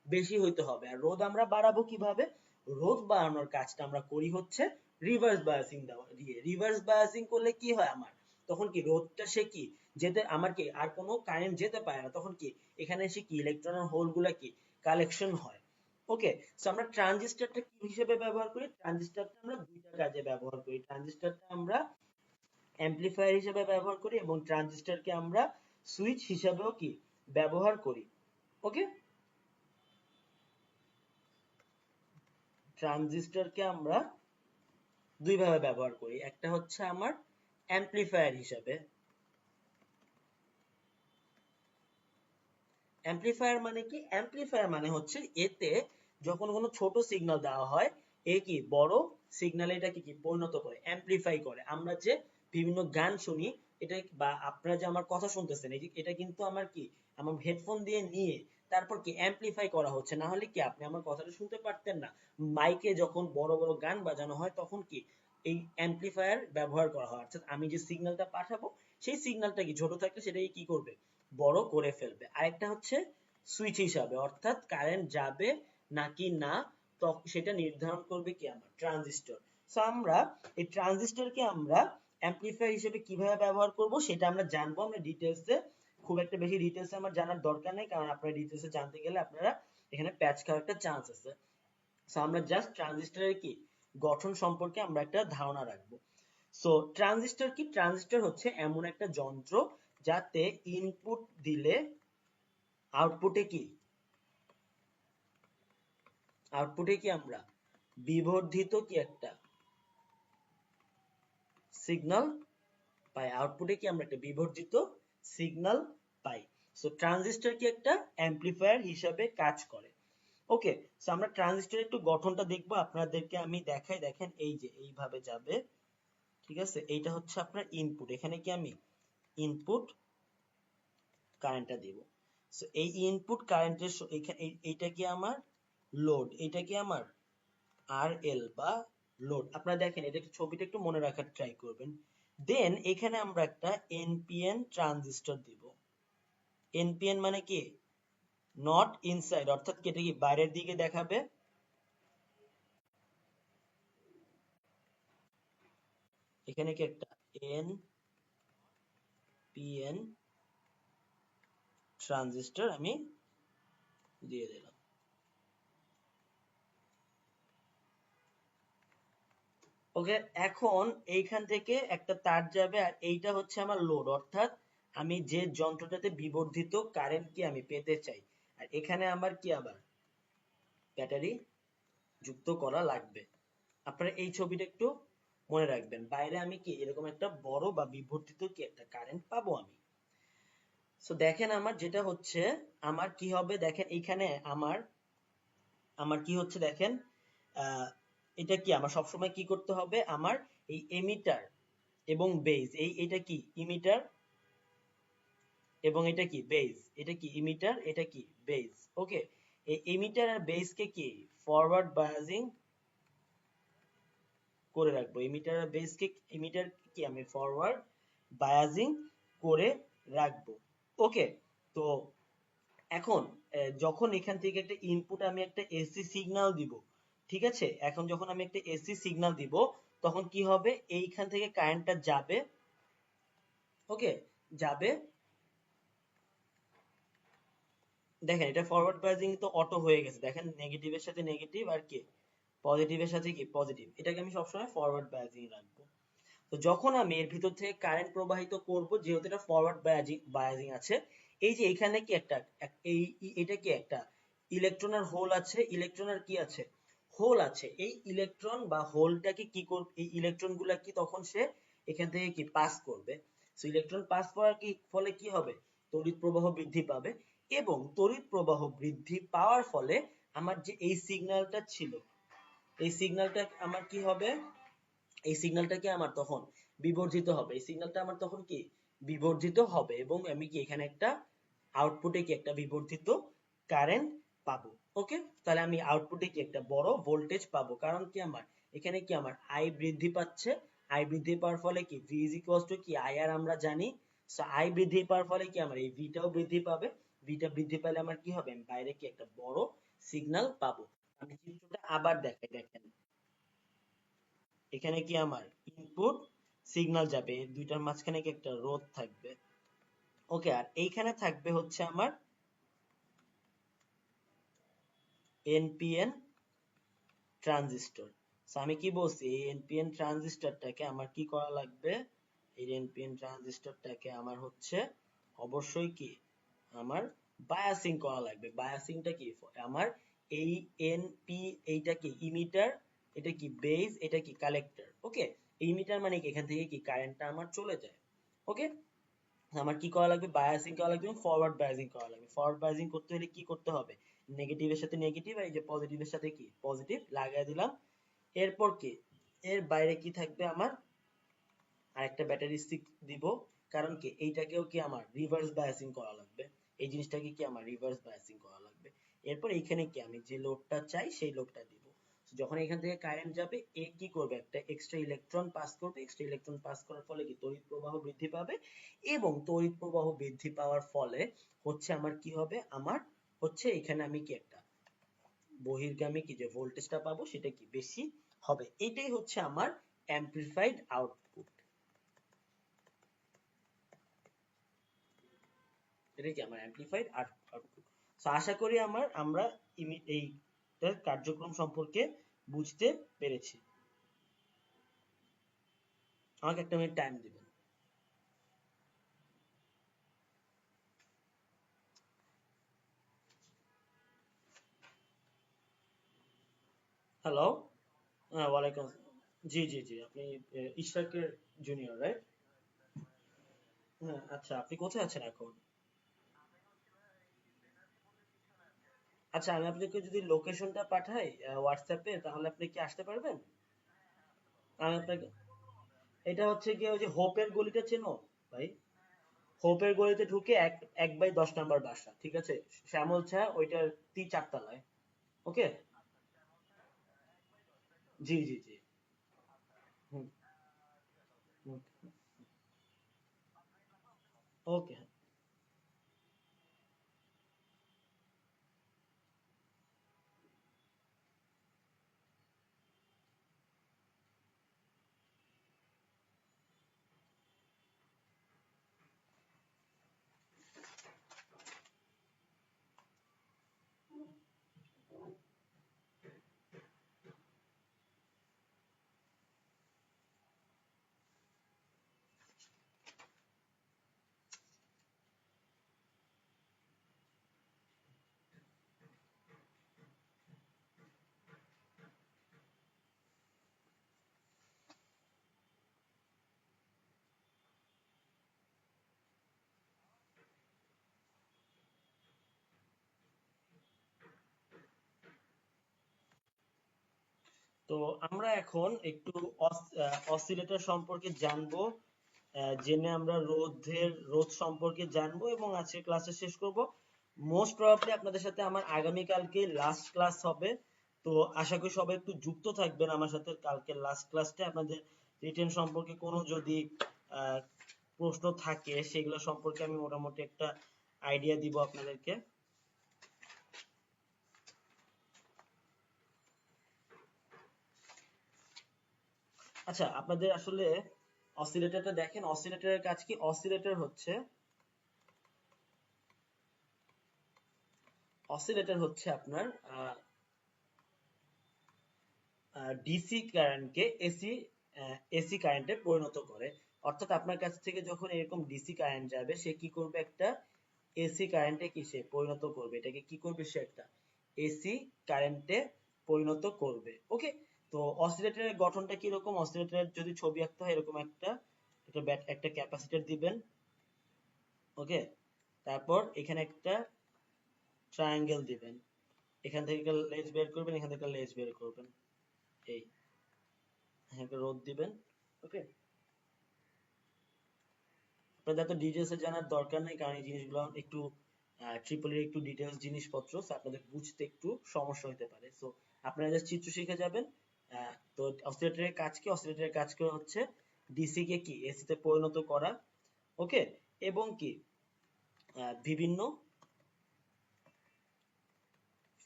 বেশি হইতে হবে। আর রোধ আমরা বাড়াবো কিভাবে, রোধ বাড়ানোর কাজটা আমরা করি হচ্ছে রিভার্স বায়াসিং দেওয়া দিয়ে। রিভার্স বায়াসিং করলে কি হয় আমার তখন কি রোধটা সে কি যেতে আমার কি আর কোনো কারেন্ট যেতে পারে না, তখন কি এখানে এসে কি ইলেকট্রন আর হোল গুলা কি কালেকশন হয়। ওকে, সো আমরা ট্রানজিস্টরটা কি হিসেবে ব্যবহার করি, ট্রানজিস্টরটা আমরা দুইটা কাজে ব্যবহার করি। ট্রানজিস্টরটা আমরা অ্যামপ্লিফায়ার হিসেবে ব্যবহার করি এবং ট্রানজিস্টরকে আমরা সুইচ হিসেবেও কি ব্যবহার করি। ওকে, ট্রানজিস্টরকে আমরা দুই ভাবে ব্যবহার করি, একটা হচ্ছে আমার অ্যামপ্লিফায়ার হিসেবে। অ্যামপ্লিফায়ার মানে কি, অ্যামপ্লিফায়ার মানে হচ্ছে এতে যখন কোনো ছোট সিগন্যাল দেওয়া হয় এ কি বড় সিগন্যালে এটাকে কি পরিণত করে অ্যামপ্লিফাই করে। আমরা যে বিভিন্ন গান শুনি এটা বা আপনারা যে আমার কথা শুনতেছেন এটা কিন্তু আমার কি আমার হেডফোন দিয়ে নিয়ে তারপর কি অ্যামপ্লিফাই করা হচ্ছে, না হলে কি আপনি আমার কথাটা শুনতে পারতেন না। মাইকে যখন বড় বড় গান বাজানো হয় তখন কি এই অ্যামপ্লিফায়ার ব্যবহার করা হয়, অর্থাৎ আমি যে সিগন্যালটা পাঠাবো সেই সিগন্যালটা কি ছোট থাকলে সেটাকে কি করবে, বড় করে ফেলবে। আরেকটা হচ্ছে সুইচ হিসাবে, অর্থাৎ কারেন্ট যাবে নাকি না সেটা নির্ধারণ করবে কি আমার ট্রানজিস্টর। সো আমরা এই ট্রানজিস্টরকে আমরা অ্যামপ্লিফায়ার হিসেবে কিভাবে ব্যবহার করব সেটা আমরা জানবো আমরা ডিটেলসে। খুব একটা বেশি ডিটেলসে আমার জানার দরকার নেই, কারণ আপনারা ডিটেলসে জানতে গেলে আপনারা এখানে প্যাচ খাওয়ার একটা চান্স আছে। সো আমরা জাস্ট ট্রানজিস্টরের কি গঠন সম্পর্কে আমরা একটা ধারণা রাখবো। সো ট্রানজিস্টর কি, ট্রানজিস্টর হচ্ছে এমন একটা যন্ত্র যাতে ইনপুট দিলে আউটপুটে কি, আউটপুটে কি আমরা বিবর্ধিত কি একটা সিগন্যাল পাই, আউটপুটে কি আমরা একটা বিবর্ধিত সিগন্যাল পাই। সো ট্রানজিস্টর কি একটা অ্যামপ্লিফায়ার হিসাবে কাজ করে। ওকে, সো আমরা ট্রানজিস্টরের একটু গঠনটা দেখবো, আপনাদেরকে আমি দেখাই। দেখেন এই যে এইভাবে যাবে, ঠিক আছে, এইটা হচ্ছে আপনার ইনপুট, এখানে কি আমি ইনপুট কারেন্টটা দিব। সো এই ইনপুট কারেন্টের এইটা কি আমার লোড, এটা কি আমার আর এল বা লোড। আপনারা দেখেন এটা ছবিটা একটু মনে রাখার ট্রাই করবেন। দেন এখানে আমরা একটা এনপিএন ট্রানজিস্টর দিব। এনপিএন মানে কি, নট ইনসাইড, অর্থাৎ এটা কি বাইরের দিকে দেখাবে। এখানে কি একটা এনপিএন ট্রানজিস্টর আমি দিয়ে দিলাম। ওকে, এখন এইখান থেকে একটা তার যাবে, আর এইটা হচ্ছে আমার লোড, অর্থাৎ আমি যে যন্ত্রটাতে বিবর্ধিত কারেন্ট কি আমি পেতে চাই। আর এখানে আমার কি আবার ব্যাটারি যুক্ত করা লাগবে। আপনারা এই ছবিটা একটু মনে রাখবেন, বাইরে আমি কি এরকম একটা বড় বা বিবর্ধিত কি একটা কারেন্ট পাবো আমি। সো দেখেন আমার যেটা হচ্ছে, আমার কি হবে, দেখেন এইখানে আমার আমার কি হচ্ছে দেখেন, এটা কি আমার সবসময় কি করতে হবে, আমার এই এমিটার এবং বেজ, এটা কি ইমিটার এবং এটা কি বেজ, এটা কি ইমিটার, এটা কি বেজ। ওকে, এই এমিটার আর বেজ কে কি ফরওয়ার্ড বায়াসিং করে রাখবো। এমিটার আর বেজ কে, এমিটার কি আমি ফরওয়ার্ড বায়াসিং করে রাখবো। ওকে, তো এখন যখন এখান থেকে একটা ইনপুট আমি একটা এসি সিগন্যাল দিব, ঠিক আছে, এখন যখন আমি একটা এসি সিগন্যাল দিব তখন কি হবে, এইখান থেকে কারেন্টটা যাবে। ওকে, যাবে, দেখেন এটা ফরওয়ার্ড বায়াসিং তো অটো হয়ে গেছে, দেখেন নেগেটিভের সাথে নেগেটিভ আর কি পজিটিভের সাথে কি পজিটিভ, এটাকে আমি সবসময় ফরওয়ার্ড বায়াসিং রাখবো। তো যখন আমি এর ভিতর থেকে কারেন্ট প্রবাহিত করব, যেহেতু এটা ফরওয়ার্ড বায়াসিং আছে, এই যে এখানে কি একটা এই এটা কি একটা ইলেকট্রন আর হোল আছে, ইলেকট্রন আর কি আছে, হোল আছে। এই ইলেকট্রন বা হোলটাকে কি করবে, এই ইলেকট্রন গুলা কি তখন সে এখান থেকে কি পাস করবে। সো ইলেকট্রন পাস করার কি ফলে কি হবে, তড়িৎ প্রবাহ বৃদ্ধি পাবে, এবং তড়িৎ প্রবাহ বৃদ্ধি পাওয়ার ফলে আমার যে এই সিগন্যালটা ছিল, এই সিগন্যালটা আমার কি হবে, এই সিগন্যালটা কি আমার তখন বিবর্ধিত হবে, এই সিগন্যালটা আমার তখন কি বিবর্ধিত হবে, এবং আমি কি এখানে একটা আউটপুটে কি একটা বিবর্ধিত কারেন্ট পাবো। ওকে, তাহলে আমি আউটপুটে কি একটা বড় ভোল্টেজ পাবো, কারণ কি আমার এখানে কি আমার আই বৃদ্ধি পাচ্ছে। আই বৃদ্ধি পাওয়ার ফলে কি ভি ইজ ইকুয়ালস টু কি আই আর আমরা জানি। সো আই বৃদ্ধি পাওয়ার ফলে কি আমার এই ভিটাও বৃদ্ধি পাবে। ভিটা বৃদ্ধি পেলে আমার কি হবে, আমি বাইরে কি একটা বড় সিগন্যাল পাবো। আমি চিত্রটা আবার দেখাই, দেখেন এখানে কি আমার ইনপুট সিগন্যাল যাবে, দুইটার মাঝখানে কি একটা রোধ থাকবে। ওকে, আর এইখানে থাকবে হচ্ছে আমার এনপিএন ট্রানজিস্টর। সো আমি কি বলছি, এই এনপিএন ট্রানজিস্টরটাকে আমার কি করা লাগবে, এই এনপিএন ট্রানজিস্টরটাকে আমার হচ্ছে অবশ্যই কি আমার বায়াসিং করা লাগবে। বায়াসিংটা কি আমার এই এনপি, এইটা কি ইমিটার, এটা কি বেজ, এটা কি কালেক্টর। ওকে, ইমিটার মানে কি এখান থেকে কি কারেন্টটা আমার চলে যায়। ওকে, আমার কি করা লাগবে, বায়াসিং করা লাগবে এবং ফরওয়ার্ড বায়াসিং করা লাগবে। ফরওয়ার্ড বায়াসিং করতে হলে কি করতে হবে, নেগেটিভের সাথে নেগেটিভ আর এই যে পজিটিভের সাথে কি পজিটিভ লাগাই দিলাম। এরপর কি এর বাইরে কি থাকবে আমার আরেকটা ব্যাটারি স্টিক দিব, কারণ কি এইটাকেও কি আমার রিভার্স বায়াসিং করা লাগবে। এই জিনিসটাকে কি আমার রিভার্স বায়াসিং করা লাগবে। এরপর এইখানে কি আমি যে লোডটা চাই সেই লোডটা দিব। যখন এখান থেকে কারেন্ট যাবে এ কি করবে, একটা এক্সট্রা ইলেকট্রন পাস করবে। এক্সট্রা ইলেকট্রন পাস করার ফলে কি তড়িৎ প্রবাহ বৃদ্ধি পাবে, এবং তড়িৎ প্রবাহ বৃদ্ধি পাওয়ার ফলে হচ্ছে আমার কি হবে, আমার হচ্ছে এখানে আমি কি একটা বহির্গামী কি যে ভোল্টেজটা পাবো সেটা কি বেশি হবে। এটাই হচ্ছে আমার অ্যামপ্লিফাইড আউটপুট। এটা কি আমার অ্যামপ্লিফাইড আউটপুট। সো আশা করি আমরা এইটার কার্যক্রম সম্পর্কে বুঝতে পেরেছি। আমাকে একটা মিনিট টাইম দিবেন। হ্যালো। হ্যাঁ, ওয়ালাইকুম আসসালাম। জি জি জি, আপনি ইশরাকের জুনিয়র, রাইট? হ্যাঁ, আচ্ছা, আপনি কোথায় আছেন এখন? আচ্ছা, আমি আপনাকে যদি লোকেশনটা পাঠাই হোয়াটসঅ্যাপে, তাহলে আপনি কি আসতে পারবেন? আমি আপনাকে, এটা হচ্ছে গিয়ে ওই যে হোপের গলিটা চেনো ভাই? হোপের গলিতে ঢুকে 1/10 নাম্বার বাসা, ঠিক আছে? শ্যামল ছা ওইটার 4 তলায়। ওকে। জি জি জি। হুম হুম। ওকে। তো আমরা এখন একটু অসিলেটর সম্পর্কে জানবো। জেনে আমরা রোধ সম্পর্কে জানবো এবং আজকে ক্লাসে শেষ করব। মোস্ট প্রবাবলি আপনাদের সাথে আমার আগামীকালকে লাস্ট ক্লাস হবে। তো আশা করি সবাই একটু যুক্ত থাকবেন আমার সাথে কালকে লাস্ট ক্লাসটা। আপনাদের রিটেন সম্পর্কে কোনো যদি আহ, প্রশ্ন থাকে সেগুলো সম্পর্কে আমি মোটামুটি একটা আইডিয়া দিব আপনাদেরকে। আচ্ছা, আপনাদের আসলে অসিলেটরটা দেখেন, অসিলেটরের কাজ কি? অসিলেটর হচ্ছে আপনার ডিসি কারেন্টকে এসি কারেন্টে পরিণত করে। অর্থাৎ আপনার কাছ থেকে যখন এরকম ডিসি কারেন্ট যাবে সে কি করবে, একটা এসি কারেন্টে কিসে পরিণত করবে, এটাকে কি করবে, সে একটা এসি কারেন্টে পরিণত করবে। ওকে। তো অসিলেটরের গঠনটা কিরকম, অসিলেটরের যদি ছবি আঁকতে হয় এরকম একটা ক্যাপাসিটর দিবেন। ওকে। তারপর এখানে একটা ট্রায়াঙ্গেল দিবেন। এখান থেকে একটা লেজ বের করবেন, এখান থেকে একটা লেজ বের করবেন। এই, হ্যাঁ, একটা রোধ দিবেন। ওকে। আপনাদের এত ডিটেলস এ জানার দরকার নেই, কারণ এই জিনিসগুলো একটু ট্রিপল এর একটু ডিটেলস জিনিসপত্র, so আপনাদের বুঝতে একটু সমস্যা হতে পারে। সো আপনারা জাস্ট চিত্র শিখে যাবেন। তো অসিলেটরের কাজ কি? অসিলেটরের কাজ করে হচ্ছে ডিসি কে কি এসি তে পরিণত করা। ওকে। এবং কি বিভিন্ন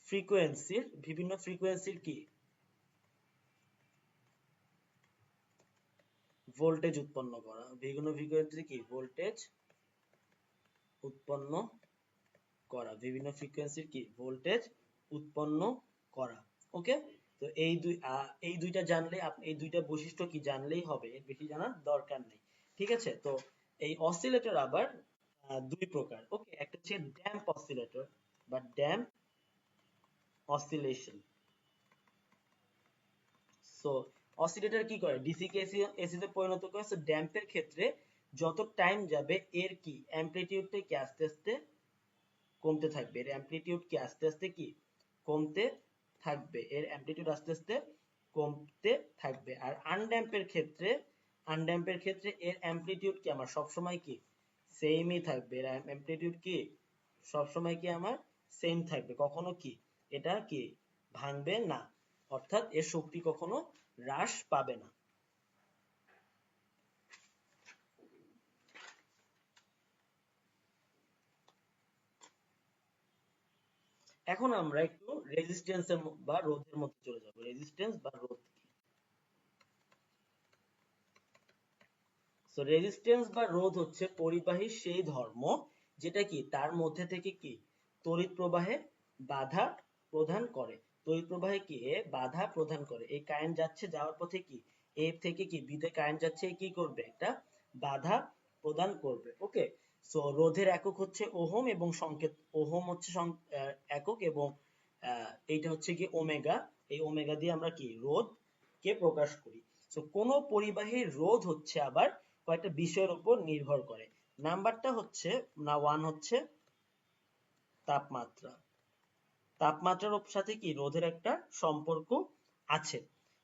ফ্রিকোয়েন্সির কি ভোল্টেজ উৎপন্ন করা, বিভিন্ন ফ্রিকোয়েন্সি কি ভোল্টেজ উৎপন্ন করা, বিভিন্ন ফ্রিকোয়েন্সির কি ভোল্টেজ উৎপন্ন করা। ওকে। তো এই দুইটা জানলে এই দুইটা বৈশিষ্ট্য কি জানলেই হবে, এর বেশি জানার দরকার নেই। ঠিক আছে? তো এই অসিলেটর আবার দুই প্রকার। ওকে। একটা হচ্ছে ড্যাম্প অসিলেটর বা ড্যাম্প অসিলেশন। সো অসিলেটর কি করে, ডিসি কে এসি তে পরিণত করে। সো ড্যাম্পের ক্ষেত্রে যত টাইম যাবে এর কি অ্যামপ্লিটিউডটা কি আস্তে আস্তে কমতে থাকবে, এর অ্যামপ্লিটিউড কি আস্তে আস্তে কি কমতে থাকবে, এর অ্যামপ্লিটিউড আস্তে আস্তে কমতে থাকবে। আর আনড্যাম্পের ক্ষেত্রে এর অ্যামপ্লিটিউড কি আমার সবসময় কি সেমই থাকবে, এর অ্যামপ্লিটিউড কি সবসময় কি আমার সেম থাকবে, কখনো কি এটা কি ভাঙবে না, অর্থাৎ এর শক্তি কখনো হ্রাস পাবে না। এখন আমরা একটু রেজিস্ট্যান্স বা রোধের মধ্যে চলে যাব। রেজিস্ট্যান্স বা রোধ কি? সো রেজিস্ট্যান্স বা রোধ হচ্ছে পরিবাহীর সেই ধর্ম যেটা কি তার মধ্যে থেকে কি তড়িৎ প্রবাহে বাধা প্রদান করে। তড়িৎ প্রবাহে কি বাধা প্রদান করে। এই কারেন্ট যাচ্ছে, যাওয়ার পথে কি এ থেকে কি বি তে কারেন্ট যাচ্ছে, কি করবে একটা বাধা প্রদান করবে। ওকে, সো রোধের একক হচ্ছে ওহম এবং সংকেত ওহম হচ্ছে একক, এবং এইটা হচ্ছে কি ওমেগা। এই ওমেগা দিয়ে আমরা কি রোধ কে প্রকাশ করি। তো কোন পরিবাহীর রোধ হচ্ছে আবার কয়েকটা বিষয়ের উপর নির্ভর করে। নাম্বারটা হচ্ছে না, ওয়ান হচ্ছে তাপমাত্রা। তাপমাত্রার সাথে কি রোধের একটা সম্পর্ক আছে।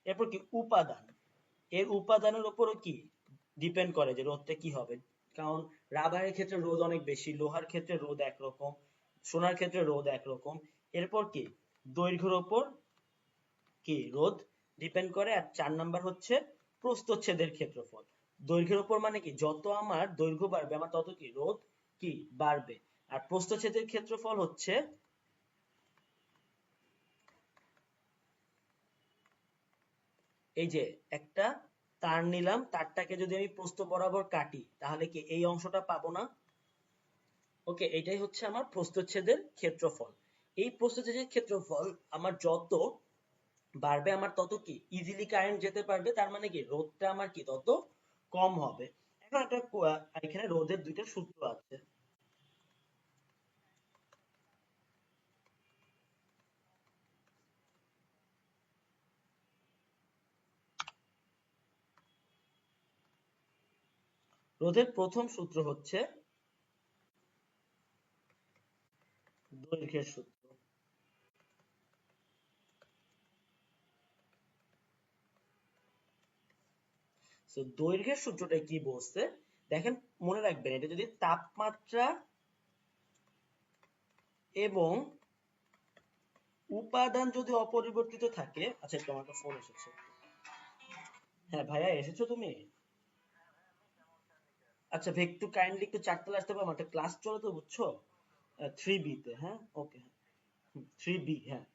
এরপর কি উপাদান, এর উপাদানের উপরও কি ডিপেন্ড করে যে রোধটা কি হবে। কারণ রাবারের ক্ষেত্রে রোধ অনেক বেশি, লোহার ক্ষেত্রে রোধ একরকম, সোনার ক্ষেত্রে রোধ একরকম। এরপর কি দৈর্ঘ্যের উপর কি রোধ ডিপেন্ড করে। আর 4 নাম্বার হচ্ছে প্রস্থচ্ছেদের ক্ষেত্রফল। দৈর্ঘ্যের উপর মানে কি যত আমার দৈর্ঘ্য বাড়বে আমার তত কি রোধ কি বাড়বে। আর প্রস্থচ্ছেদের ক্ষেত্রফল হচ্ছে এই যে একটা তার নিলাম, তারটাকে যদি আমি প্রস্থ বরাবর কাটি তাহলে কি এই অংশটা পাবো না। ওকে, এটাই হচ্ছে আমার প্রস্থচ্ছেদের ক্ষেত্রফল। এই প্রস্থচ্ছেদের ক্ষেত্রফল আমার যত বাড়বে আমার তত কি ইজিলি কারেন্ট যেতে পারবে, তার মানে কি রোধটা আমার কি তত কম হবে। এখন একটা এখানে রোধের দুইটা সূত্র আছে। রোধের প্রথম সূত্র হচ্ছে দৈর্ঘ্যের সূত্র। তো দৈর্ঘ্যের সূত্রটা কি বলছে দেখেন, মনে রাখবেন এটা যদি তাপমাত্রা এবং উপাদান যদি অপরিবর্তিত থাকে। আচ্ছা, তোমার একটা ফোন এসেছে। হ্যাঁ ভাইয়া, এসেছো তুমি? আচ্ছা ভাই, একটু কাইন্ডলি একটু চারতলা আসতে পারো, আমার একটা ক্লাস চলে তো বুঝছো। 3B তে। হ্যাঁ, ওকে। 3B, হ্যাঁ।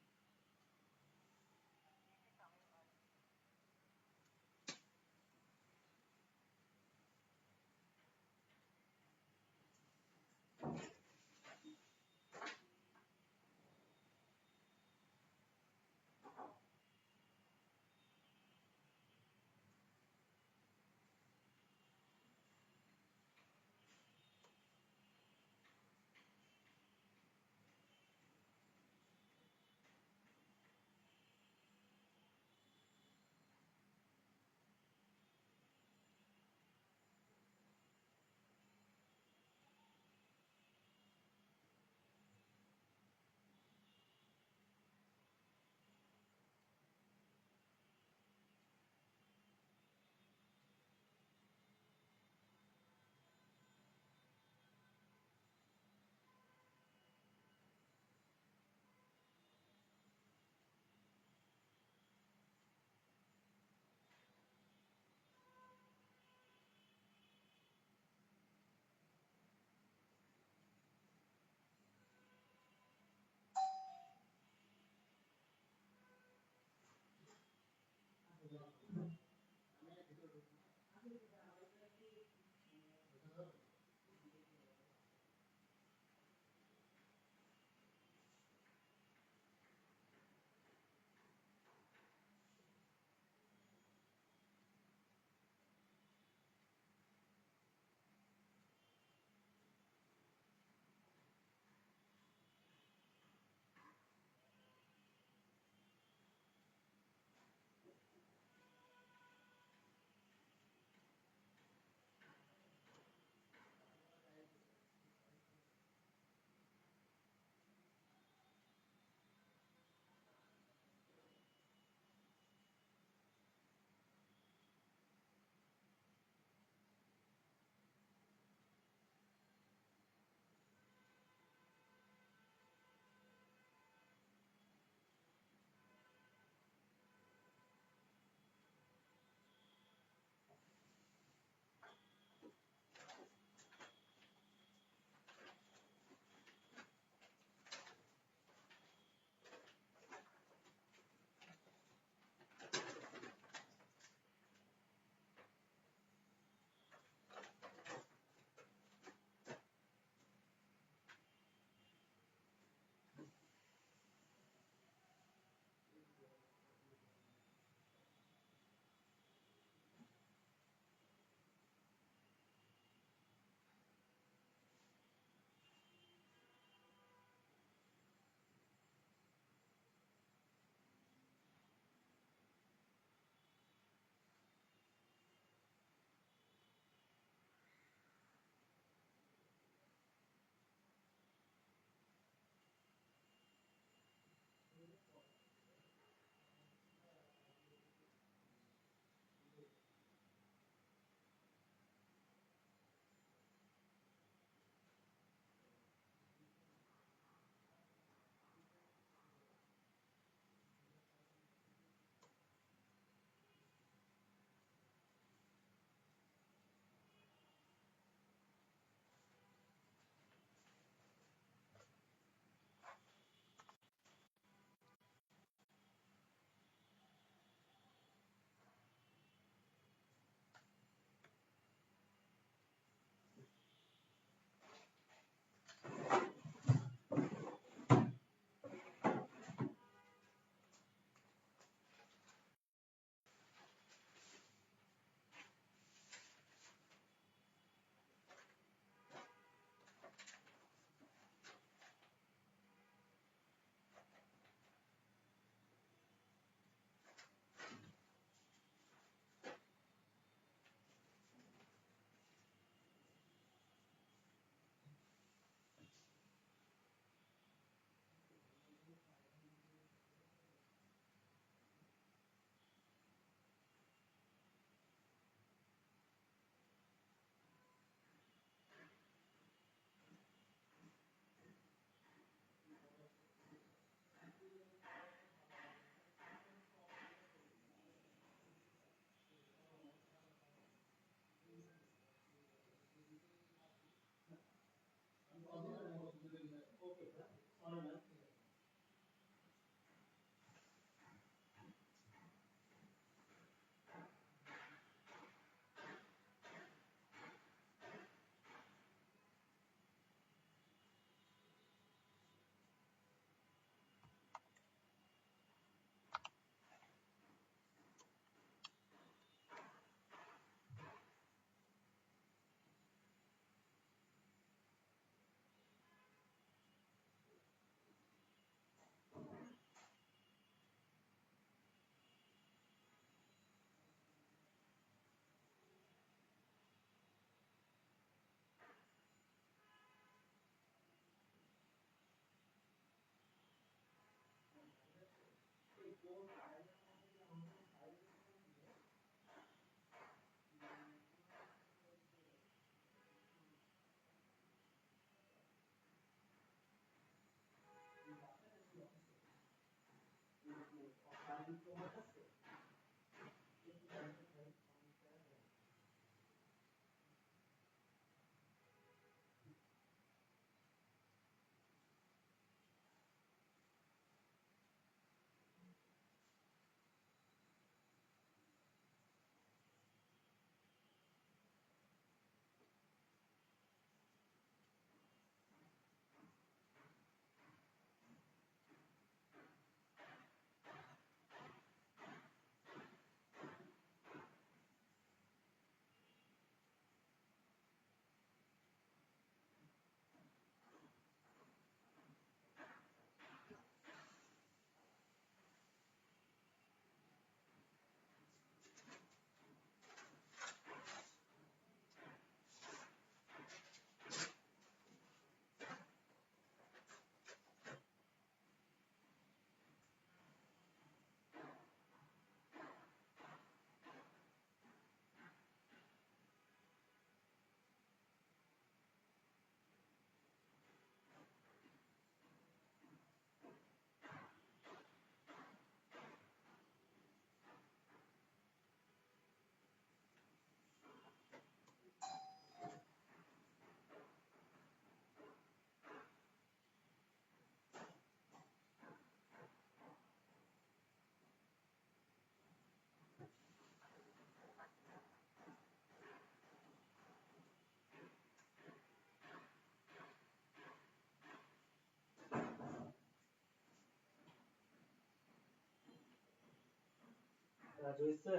কাজ হয়েছে?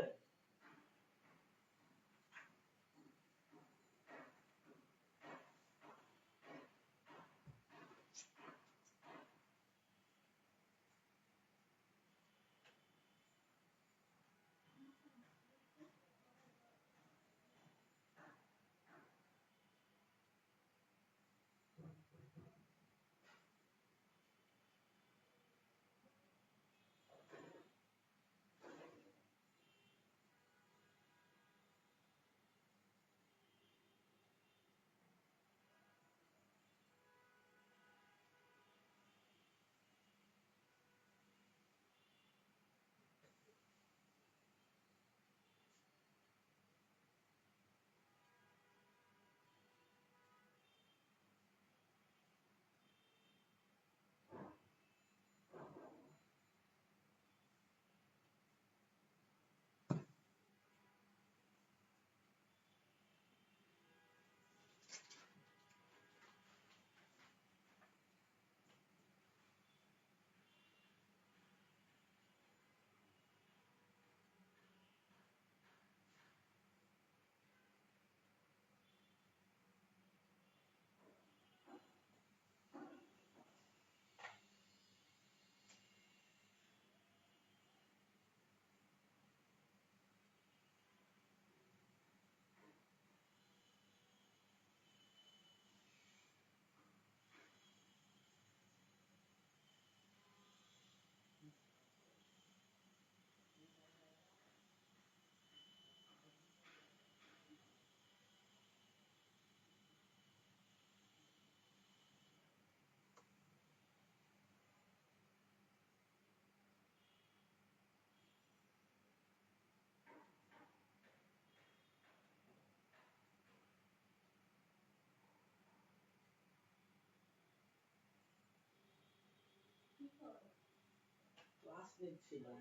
ক্লাস নিচ্ছিলাম।